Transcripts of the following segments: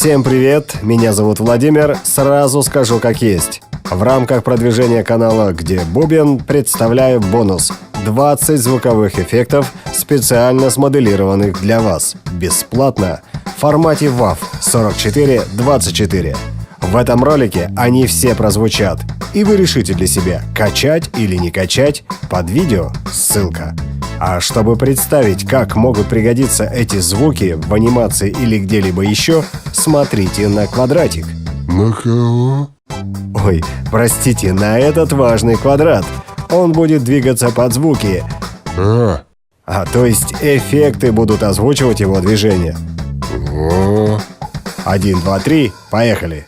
Всем привет, меня зовут Владимир, сразу скажу как есть. В рамках продвижения канала «Где Бубен» представляю бонус 20 звуковых эффектов, специально смоделированных для вас, бесплатно, в формате WAV 4424. В этом ролике они все прозвучат, и вы решите для себя, качать или не качать, под видео ссылка. А чтобы представить, как могут пригодиться эти звуки в анимации или где-либо еще, смотрите на квадратик. На кого? Ой, простите, на этот важный квадрат. Он будет двигаться под звуки. То есть эффекты будут озвучивать его движение. 1, 2, 3, поехали.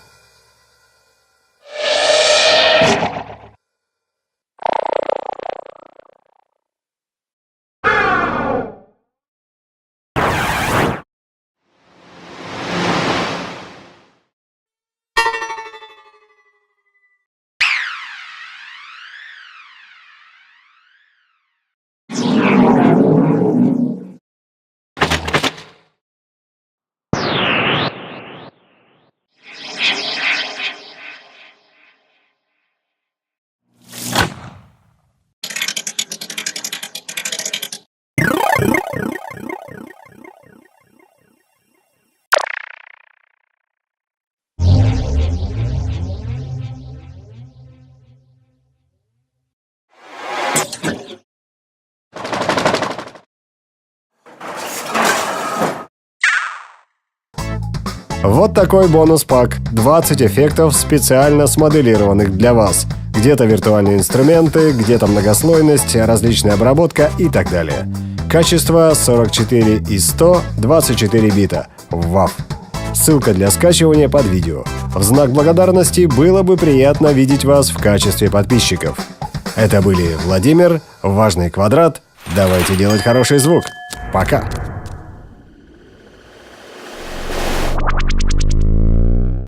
Вот такой бонус-пак. 20 эффектов, специально смоделированных для вас. Где-то виртуальные инструменты, где-то многослойность, различная обработка и так далее. Качество 44 из 100, 24 бита. WAV. Ссылка для скачивания под видео. В знак благодарности было бы приятно видеть вас в качестве подписчиков. Это были Владимир, Важный квадрат. Давайте делать хороший звук. Пока!